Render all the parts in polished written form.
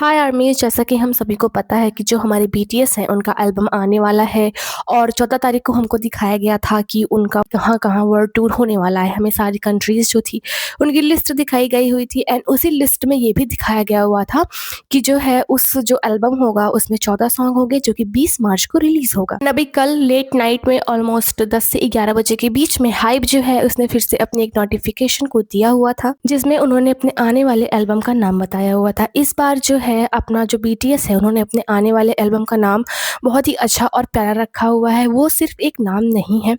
हाय armies, जैसा कि हम सभी को पता है कि जो हमारे बीटीएस हैं उनका एल्बम आने वाला है और 14 तारीख को हमको दिखाया गया था कि उनका कहाँ-कहाँ वर्ल्ड टूर होने वाला है। हमें सारी कंट्रीज़ जो थी उनकी लिस्ट दिखाई गई हुई थी एंड उसी लिस्ट में ये भी दिखाया गया हुआ था कि जो है उस जो एल्बम होगा उसमें 14 सॉन्ग होंगे जो कि 20 मार्च को रिलीज़ होगा। अभी कल लेट नाइट में ऑलमोस्ट 10 से 11 बजे के बीच में हाइब जो है उसने फिर से अपनी एक नोटिफिकेशन को दिया हुआ था जिसमें उन्होंने अपने आने वाले एल्बम का नाम बताया हुआ था। इस बार जो है अपना जो बीटीएस है उन्होंने अपने आने वाले एल्बम का नाम बहुत ही अच्छा और प्यारा रखा हुआ है। वो सिर्फ एक नाम नहीं है,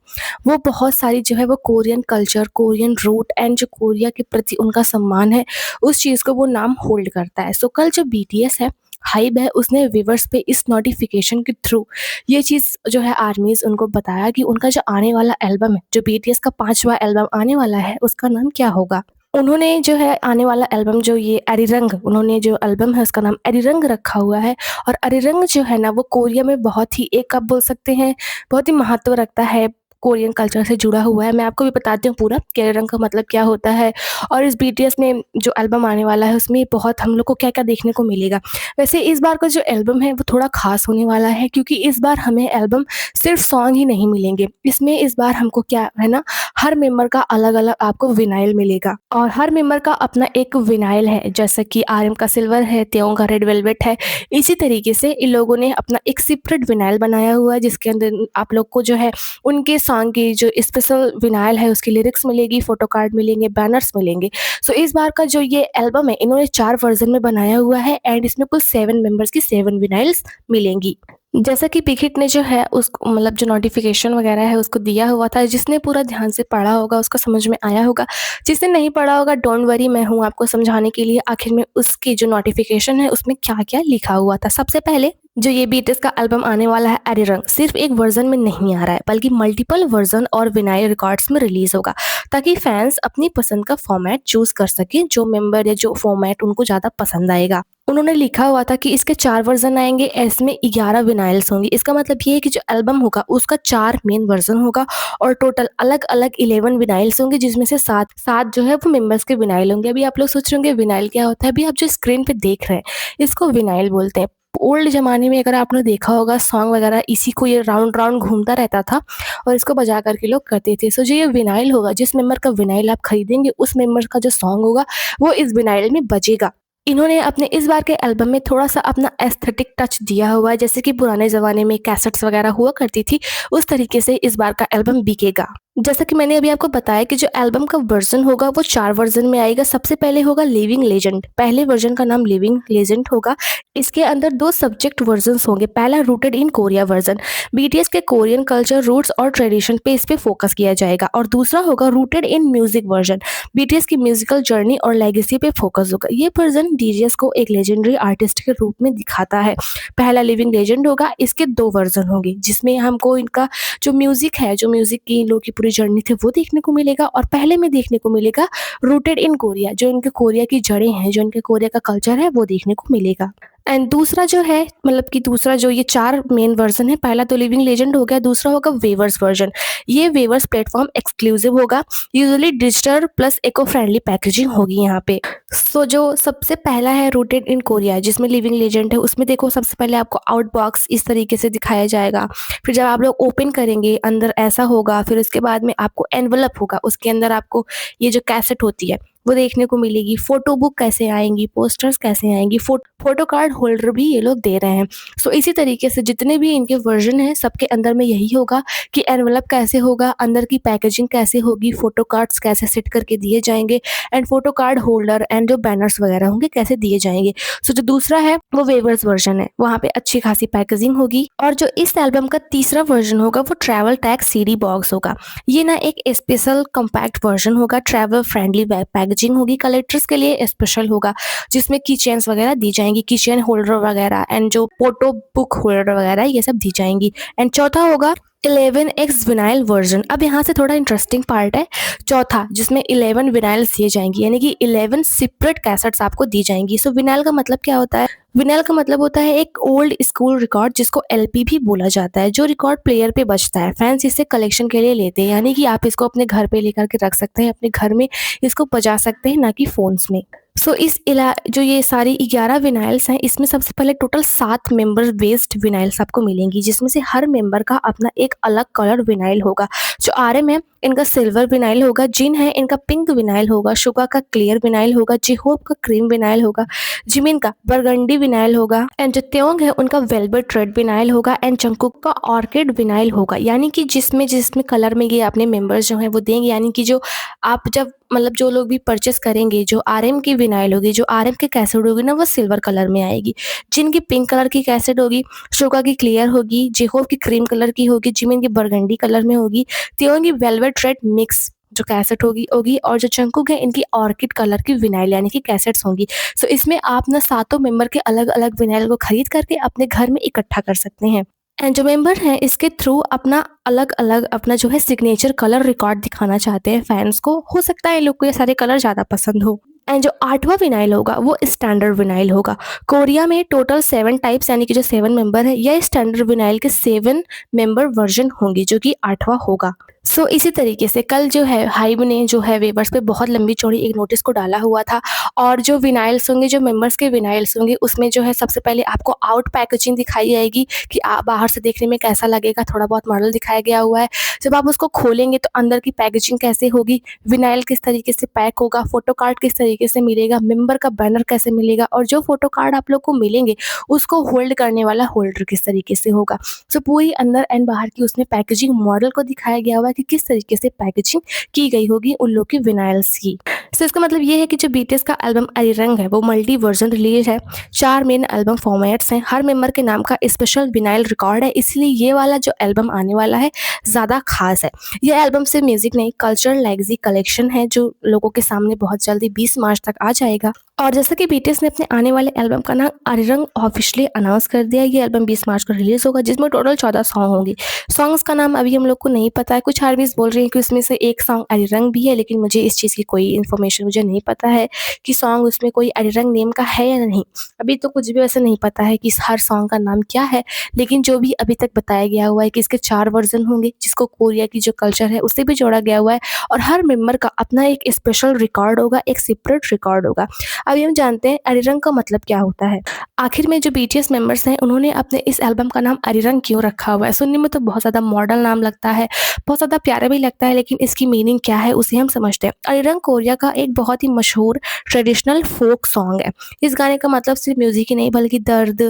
वो बहुत सारी जो है वो Korean culture, Korean root and जो कोरिया के प्रति उनका सम्मान है उस चीज़ को वो नाम होल्ड करता है। सो कल जो बीटीएस है, हाइब है, उसने व्यूअर्स पे इस नोटिफिकेशन के थ्रू ये चीज़ जो है आर्मीज़ उनको बताया कि उनका जो आने वाला एल्बम है, जो बीटीएस का 5वां एल्बम आने वाला है, उसका नाम क्या होगा। उन्होंने जो है आने वाला एल्बम जो ये अरिरंग, उन्होंने जो एल्बम है उसका नाम अरिरंग रखा हुआ है और अरिरंग जो है ना वो कोरिया में बहुत ही एक आप बोल सकते हैं बहुत ही महत्व रखता है, कोरियन कल्चर से जुड़ा हुआ है। मैं आपको भी बताती हूँ पूरा कि अरिरंग का मतलब क्या होता है और इस बीटीएस में जो एल्बम आने वाला है उसमें बहुत हम लोग को क्या-क्या देखने को मिलेगा। वैसे इस बार का जो एल्बम है वो थोड़ा ख़ास होने वाला है क्योंकि इस बार हमें एल्बम सिर्फ सॉन्ग ही नहीं मिलेंगे। इसमें इस बार हमको क्या है ना, हर मेंबर का अलग-अलग आपको विनाइल मिलेगा और हर मेंबर का अपना एक विनाइल है, जैसा कि आर्यन का सिल्वर है, तेओ का रेड वेलवेट है। इसी तरीके से इन लोगों ने अपना एक सेपरेट विनाइल बनाया हुआ है जिसके अंदर आप लोग को जो है उनके सॉन्ग की जो स्पेशल विनाइल है उसकी लिरिक्स मिलेगी, फोटो कार्ड मिलेंगे, बैनर्स मिलेंगे। सो इस बार का जो ये एल्बम है इन्होंने 4 वर्ज़न में बनाया हुआ है एंड इसमें कुल 7 मेंबर्स की 7 विनाइल्स मिलेंगी। जैसा कि बिग हिट ने जो है उसको मतलब जो नोटिफिकेशन वगैरह है उसको दिया हुआ था, जिसने पूरा ध्यान से पढ़ा होगा उसको समझ में आया होगा। जिसने नहीं पढ़ा होगा डोंट वरी, मैं हूँ आपको समझाने के लिए आखिर में उसकी जो नोटिफिकेशन है उसमें क्या-क्या लिखा हुआ था। सबसे पहले जो ये बीटीएस का एल्बम आने वाला है अरिरंग, सिर्फ एक वर्ज़न में नहीं आ रहा है बल्कि मल्टीपल वर्ज़न और विनाइल रिकॉर्ड्स में रिलीज़ होगा ताकि फैंस अपनी पसंद का फॉर्मेट चूज़ कर सकें, जो मेंबर या जो फॉर्मेट उनको ज़्यादा पसंद आएगा। उन्होंने लिखा हुआ था कि इसके 4 वर्ज़न आएँगे, इसमें 11 विनाइल्स होंगी। इसका मतलब ये है कि जो एल्बम होगा उसका 4 मेन वर्ज़न होगा और टोटल अलग-अलग 11 विनाइल्स होंगे जिसमें से 7 जो है वो मेंबर्स के विनाइल होंगे। अभी आप लोग सोच रहे होंगे विनाइल क्या होता है? अभी आप जो स्क्रीन पे देख रहे हैं इसको विनाइल बोलते हैं। ओल्ड ज़माने में अगर आपने देखा होगा सॉन्ग वगैरह इसी को ये राउंड-राउंड घूमता रहता था और इसको बजा कर के लोग करते थे। सो जो ये विनाइल होगा, जिस मेंबर का विनाइल आप खरीदेंगे उस मेंबर का जो सॉन्ग होगा वो इस विनाइल में बजेगा। इन्होंने अपने इस बार के एल्बम में थोड़ा-सा अपना एस्थेटिक टच दिया हुआ है, जैसे कि पुराने ज़माने में कैसेट्स वगैरह हुआ करती थी, उस तरीके से इस बार का एल्बम बिकेगा। जैसा कि मैंने अभी आपको बताया कि जो एल्बम का वर्ज़न होगा वो 4 वर्ज़न में आएगा। सबसे पहले होगा लिविंग लेजेंड, पहले वर्ज़न का नाम लिविंग लेजेंड होगा। इसके अंदर 2 सब्जेक्ट वर्ज़न्स होंगे, पहला rooted in Korea version, BTS के कोरियन कल्चर, रूट्स और ट्रेडिशन पे इस पे फोकस किया जाएगा और दूसरा होगा rooted in music version, BTS की म्यूज़िकल जर्नी और लेगेसी पे फोकस होगा। ये वर्ज़न डीजेस को एक लेजेंडरी आर्टिस्ट के रूप में दिखाता है। पहला लिविंग लेजेंड होगा, इसके 2 वर्ज़न होंगे जिसमें हमको इनका जो म्यूज़िक है, जो म्यूज़िक की इन लोगों की पूरी जर्नी थी वो देखने को मिलेगा और पहले में देखने को मिलेगा रूटेड इन कोरिया, जो इनके कोरिया की जड़ें हैं, जो इनके कोरिया का कल्चर है वो देखने को मिलेगा। एंड दूसरा जो है मतलब कि दूसरा जो ये 4 मेन वर्ज़न है, पहला तो लिविंग लेजेंड हो गया, दूसरा होगा वेवर्स वर्ज़न। ये वेवर्स प्लेटफ़ॉर्म एक्सक्लूसिव होगा, usually digital plus eco friendly packaging होगी यहाँ पे। सो जो सबसे पहला है रूटेड इन कोरिया जिसमें लिविंग लेजेंड है, उसमें देखो सबसे पहले आपको आउट बॉक्स इस तरीके से दिखाया जाएगा। फिर जब आप लोग ओपन करेंगे अंदर ऐसा होगा, फिर उसके बाद में आपको एनवेलप होगा, उसके अंदर आपको ये जो कैसेट होती है वो देखने को मिलेगी। फ़ोटो बुक कैसे आएँगी, पोस्टर्स कैसे आएँगी, फ़ोटो कार्ड होल्डर भी ये लोग दे रहे हैं। सो इसी तरीके से जितने भी इनके वर्ज़न हैं सबके अंदर में यही होगा कि एनवेलप कैसे होगा, अंदर की पैकेजिंग कैसे होगी, फ़ोटो कार्ड्स कैसे सेट करके दिए जाएँगे and photo card holder and जो बैनर्स वगैरह होंगे कैसे दिए जाएँगे। सो जो दूसरा है वो वेवर्स वर्ज़न है, वहाँ पे अच्छी खासी पैकेजिंग होगी और जो इस एल्बम का तीसरा वर्ज़न होगा वो ट्रैवल टैग सीडी बॉक्स होगा। ये ना एक स्पेशल कॉम्पैक्ट वर्ज़न होगा, ट्रैवल फ्रेंडली पैकेजिंग होगी, कलेक्टर्स के लिए स्पेशल होगा जिसमें की चेन्स वगैरह दी जाएंगी, की चेन होल्डर वगैरह एंड जो फोटो बुक होल्डर वगैरह ये सब दी जाएंगी। एंड चौथा होगा 11x विनाइल वर्जन। अब यहाँ से थोड़ा इंटरेस्टिंग पार्ट है, चौथा जिसमें 11 विनाइल्स दिए जाएंगी, यानी कि 11 सेपरेट कैसेट्स आपको दी जाएंगी। सो विनाइल का मतलब क्या होता है? विनाइल का मतलब होता है एक ओल्ड स्कूल रिकॉर्ड जिसको एलपी भी बोला जाता है, जो रिकॉर्ड प्लेयर पे बजता है। फैंस इसे कलेक्शन के लिए लेते हैं, यानी कि आप इसको अपने घर पे लेकर के रख सकते हैं, अपने घर में इसको बजा सकते हैं, ना कि फोन्स में। सो इस इला जो ये सारी 11 विनाइल्स हैं, इसमें सबसे पहले टोटल 7 मेंबर बेस्ड विनाइल्स आपको मिलेंगी, जिसमें से हर मेंबर का अपना एक अलग कलर विनाइल होगा। जो आरएम है, इनका सिल्वर विनाइल होगा, जिन है इनका पिंक विनाइल होगा, शुगा का क्लियर विनाइल होगा, जिहोप का क्रीम विनाइल होगा, जिमिन का बरगंडी विनाइल होगा एंड जो त्योंग है उनका वेलवेट रेड विनाइल होगा एंड जंगकुक का ऑर्किड विनाइल होगा। यानी कि जिसमें जिसमें कलर में ये अपने मेंबर्स जो हैं वो देंगे, यानी कि जो आप जब मतलब जो लोग भी परचेस करेंगे, जो आरएम की विनाइल होगी, जो आरएम की कैसेट होगी ना, वो सिल्वर कलर में आएगी। जिनकी पिंक कलर की कैसेट होगी, शुगा की क्लियर होगी, जिहोप की क्रीम कलर की होगी, जिमिन की बरगंडी कलर में होगी, त्योंग की वेलवेट रेड मिक्स जो कैसेट होगी होगी और जो जंगकुक है इनकी ऑर्किड कलर की विनाइल यानी कि कैसेट्स होंगी। सो इसमें आप ना सातों मेंबर के अलग-अलग विनाइल को खरीद करके अपने घर में इकट्ठा कर सकते हैं। एंड जो मेंबर हैं इसके थ्रू अपना अलग-अलग अपना जो है सिग्नेचर कलर रिकॉर्ड दिखाना चाहते हैं फैन्स को। हो सकता है इन लोग को ये सारे कलर ज़्यादा पसंद हो। एंड जो 8वां विनाइल होगा वो स्टैंडर्ड विनाइल होगा। कोरिया में टोटल 7 टाइप्स यानी कि जो 7 मेंबर है, यह स्टैंडर्ड विनाइल के 7 मेंबर वर्जन होंगे जो कि 8वां होगा। सो इसी तरीके से कल जो है हाइब ने जो है वेवर्स पे बहुत लंबी चौड़ी एक नोटिस को डाला हुआ था और जो विनाइल्स होंगे, जो मेंबर्स के विनाइल्स होंगे, उसमें जो है सबसे पहले आपको आउट पैकेजिंग दिखाई जाएगी कि बाहर से देखने में कैसा लगेगा, थोड़ा बहुत मॉडल दिखाया गया हुआ है। जब आप उसको खोलेंगे तो अंदर की पैकेजिंग कैसे होगी, विनाइल किस तरीके से पैक होगा, फोटो कार्ड किस तरीके से मिलेगा, मेंबर का बैनर कैसे मिलेगा और जो फोटो कार्ड आप लोग को मिलेंगे उसको होल्ड करने वाला होल्डर किस तरीके से होगा। सो पूरी अंदर एंड बाहर की उसमें पैकेजिंग मॉडल को दिखाया गया हुआ है कि किस तरीके से पैकेजिंग की गई होगी उन लोग की विनाइल्स की। सो इसका मतलब ये है कि जो बीटीएस का एल्बम अरिरंग है वो मल्टी वर्जन रिलीज है। 4 मेन एल्बम फॉर्मेट्स हैं, हर मेंबर के नाम का स्पेशल विनाइल रिकॉर्ड है, इसलिए ये वाला जो एल्बम आने वाला है ज़्यादा खास है। ये एल्बम सिर्फ म्यूजिक नहीं, कल्चर लेगेसी कलेक्शन है जो लोगों के सामने बहुत जल्दी 20 मार्च तक आ जाएगा। और जैसा कि बीटीएस ने अपने आने वाले एल्बम का नाम अरिरंग ऑफिशियली अनाउंस कर दिया, ये एल्बम 20 मार्च को रिलीज होगा जिसमें टोटल 14 सॉन्ग होंगे। सॉन्ग्स का नाम अभी हम लोग को नहीं पता है, कुछ आर्मीज बोल रही हैं कि उसमें से एक सॉन्ग अरिरंग भी है, लेकिन मुझे इस चीज़ की कोई इन्फॉर्मेशन मुझे नहीं पता है कि सॉन्ग उसमें कोई अरिरंग नेम का है या नहीं। अभी तो कुछ भी वैसे नहीं पता है कि इस हर सॉन्ग का नाम क्या है, लेकिन जो भी अभी तक बताया गया हुआ है कि इसके 4 वर्जन होंगे जिसको कोरिया की जो कल्चर है उससे भी जोड़ा गया हुआ है और हर मेंबर का अपना एक स्पेशल रिकॉर्ड होगा, एक सेपरेट रिकॉर्ड होगा। अभी हम जानते हैं अरिरंग का मतलब क्या होता है। आखिर में जो बीटीएस मेंबर्स हैं उन्होंने अपने इस एल्बम का नाम अरिरंग क्यों रखा हुआ है? सुनने में तो बहुत ज़्यादा मॉडर्न नाम लगता है, बहुत ज़्यादा प्यारा भी लगता है, लेकिन इसकी मीनिंग क्या है उसे हम समझते हैं। अरिरंग कोरिया का एक बहुत ही मशहूर ट्रेडिशनल फोक सॉन्ग है। इस गाने का मतलब सिर्फ म्यूजिक ही नहीं बल्कि दर्द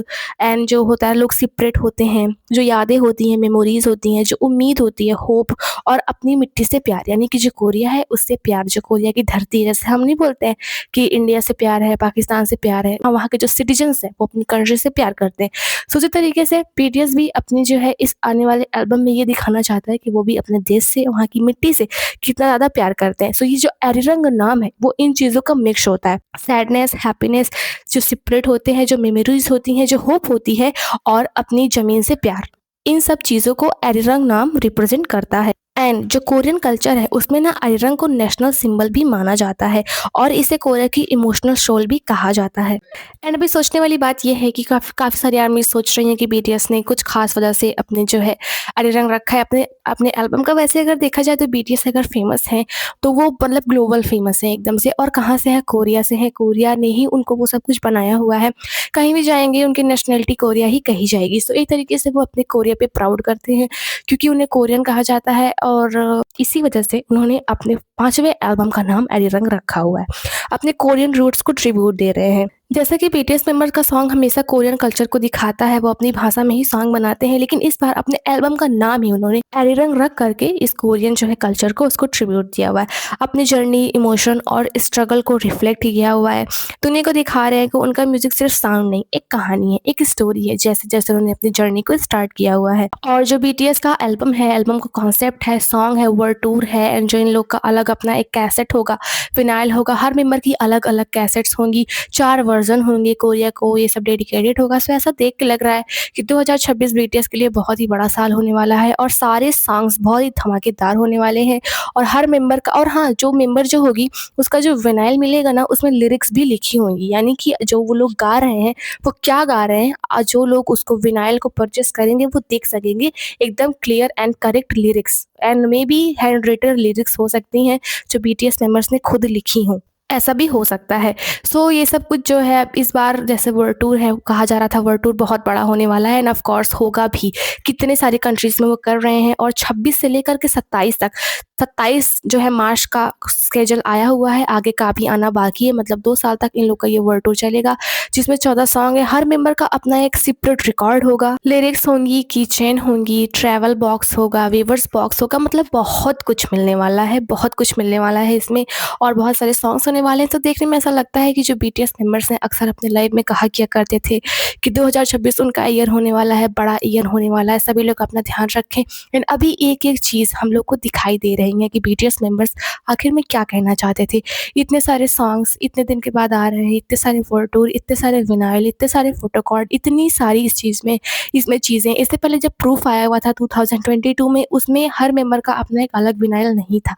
एंड जो होता है लोग सेपरेट होते हैं, जो यादें होती हैं, मेमोरीज होती हैं, जो उम्मीद होती है, होप और अपनी मिट्टी से प्यार यानी कि जो कोरिया है उससे प्यार, जो कोरिया की धरती है, जैसे हम नहीं बोलते हैं कि इंडिया से प्यार है, पाकिस्तान से प्यार है, वहाँ के जो सिटीजन्स हैं वो अपनी कंट्री से प्यार करते हैं। सो उसी तरीके से बीटीएस भी अपनी जो है इस आने वाले एल्बम में ये दिखाना चाहता है कि वो भी अपने देश से, वहाँ की मिट्टी से कितना ज़्यादा प्यार करते हैं। सो ये जो अरिरंग नाम है वो इन चीज़ों का मिक्स होता है, सैडनेस, हैप्पीनेस, जो सेपरेट होते हैं, जो मेमोरीज होती हैं, जो होप होती है और अपनी ज़मीन से प्यार, इन सब चीज़ों को अरिरंग नाम रिप्रेजेंट करता है। एंड जो कोरियन कल्चर है उसमें ना अरिरंग को नेशनल सिंबल भी माना जाता है और इसे कोरिया की इमोशनल सोल भी कहा जाता है। एंड अभी सोचने वाली बात यह है कि काफ़ी सारी आर्मी सोच रही हैं कि बीटीएस ने कुछ खास वजह से अपने जो है अरिरंग रखा है अपने अपने एल्बम का। वैसे अगर देखा जाए तो बीटीएस अगर फेमस है तो वो मतलब ग्लोबल फेमस है एकदम से, और कहाँ से है, कोरिया से है। कोरिया ने ही उनको वो सब कुछ बनाया हुआ है, कहीं भी जाएंगे उनकी नेशनलिटी कोरिया ही कही जाएगी। सो एक तरीके से वो अपने कोरिया पे प्राउड करते हैं क्योंकि उन्हें कोरियन कहा जाता है और इसी वजह से उन्होंने अपने 5वें एल्बम का नाम अरिरंग रखा हुआ है, अपने कोरियन रूट्स को ट्रिब्यूट दे रहे हैं। जैसा कि बीटीएस मेंबर्स का सॉन्ग हमेशा कोरियन कल्चर को दिखाता है, वो अपनी भाषा में ही सॉन्ग बनाते हैं, लेकिन इस बार अपने एल्बम का नाम ही उन्होंने अरिरंग रख करके इस कोरियन जो है कल्चर को उसको ट्रिब्यूट दिया हुआ है, अपनी जर्नी, इमोशन और स्ट्रगल को रिफ्लेक्ट किया हुआ है। दुनिया को दिखा रहे हैं कि उनका म्यूजिक सिर्फ साउंड नहीं, एक कहानी है, एक स्टोरी है, जैसे जैसे उन्होंने अपनी जर्नी को स्टार्ट किया हुआ है। और जो बीटीएस का एल्बम है, एल्बम का कॉन्सेप्ट है, सॉन्ग है, वर्ल्ड टूर है एंड जो इन लोग का अलग अपना एक कैसेट होगा, विनाइल होगा, हर मेंबर की अलग अलग कैसेट्स होंगी, 4 वर्जन होंगे, कोरिया को ये सब डेडिकेटेड होगा। सो ऐसा देख के लग रहा है कि 2026 बीटीएस के लिए बहुत ही बड़ा साल होने वाला है और सारे सॉन्ग्स बहुत ही धमाकेदार होने वाले हैं। और हर मेंबर का, और हाँ, जो मेंबर जो होगी उसका जो विनाइल मिलेगा ना उसमें लिरिक्स भी लिखी होंगी, यानी कि जो वो लोग गा रहे हैं वो क्या गा रहे हैं, जो लोग उसको विनाइल को परचेस करेंगे वो देख सकेंगे एकदम clear and correct lyrics, and may be hand written lyrics हो सकती हैं जो बीटीएस मेंबर्स ने खुद लिखी हों। ऐसा भी हो सकता है। सो ये सब कुछ जो है इस बार जैसे वर्ल्ड टूर है, कहा जा रहा था वर्ल्ड टूर बहुत बड़ा होने वाला है एंड ऑफ कोर्स होगा भी। कितने सारे कंट्रीज़ में वो कर रहे हैं और 26 से लेकर के 27 तक, 27 जो है मार्च का स्केड्यूल आया हुआ है, आगे का भी आना बाकी है। मतलब 2 साल तक इन लोग का ये वर्ल्ड टूर चलेगा, जिसमें 14 सॉन्ग है। हर मेंबर का अपना एक सेपरेट रिकॉर्ड होगा, लिरिक्स होंगी, कीचेन होंगी, ट्रैवल बॉक्स होगा, वेवर्स बॉक्स होगा। मतलब बहुत कुछ मिलने वाला है, बहुत कुछ मिलने वाला है इसमें और बहुत सारे सॉन्ग्स होने वाले हैं। तो देखने में ऐसा लगता है कि जो बीटीएस मेंबर्स हैं अक्सर अपने लाइफ में कहा किया करते थे कि 2026 उनका ईयर होने वाला है, बड़ा ईयर होने वाला है, सभी लोग अपना ध्यान रखें। एंड अभी एक-एक चीज़ हम लोग को दिखाई दे रही है कि बीटीएस मेंबर्स आखिर में क्या कहना चाहते थे। इतने सारे सॉन्ग्स इतने दिन के बाद आ रहे हैं, इतने सारे वर्ल्ड टूर, इतने सारे विनाइल, इतने सारे फोटो कार्ड, इतनी सारी इस चीज़ में इसमें चीज़ें। इससे पहले जब प्रूफ आया हुआ था 2022 में, उसमें हर मेंबर का अपना एक अलग विनाइल नहीं था।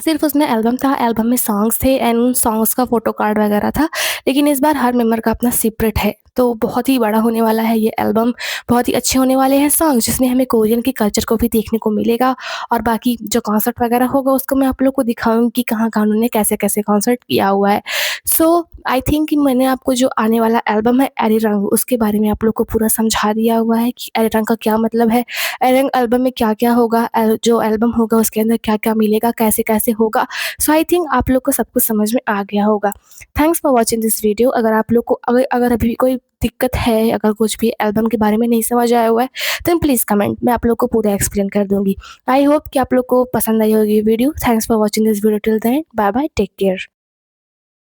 सिर्फ़ उसमें एल्बम था, एल्बम में सॉन्ग्स थे एंड उन सॉन्ग्स का फ़ोटो कार्ड वगैरह था। लेकिन इस बार हर मेंबर का अपना सेपरेट है, तो बहुत ही बड़ा होने वाला है ये एल्बम, बहुत ही अच्छे होने वाले हैं सॉन्ग, जिसमें हमें कोरियन के कल्चर को भी देखने को मिलेगा और बाकी जो कॉन्सर्ट वगैरह होगा उसको मैं आप लोग को दिखाऊँगी कि कहाँ-कहाँ उन्होंने कैसे-कैसे कॉन्सर्ट किया हुआ है। सो आई थिंक कि मैंने आपको जो आने वाला एल्बम है एरीरंग, उसके बारे में आप लोग को पूरा समझा दिया हुआ है कि एरीरंग का क्या मतलब है, एरीरंग एल्बम में क्या-क्या होगा, जो एल्बम होगा उसके अंदर क्या-क्या मिलेगा, कैसे-कैसे होगा। सो आई थिंक आप लोग को सब कुछ समझ में आ गया होगा। Thanks for watching this video. अगर आप लोग को अगर अगर अभी कोई दिक्कत है, अगर कुछ भी एल्बम के बारे में नहीं समझ आया हुआ है, देन प्लीज़ कमेंट, मैं आप लोग को पूरा एक्सप्लेन कर दूँगी। आई होप कि आप लोग को पसंद आई होगी video. Thanks for watching this video till then, bye bye, take care.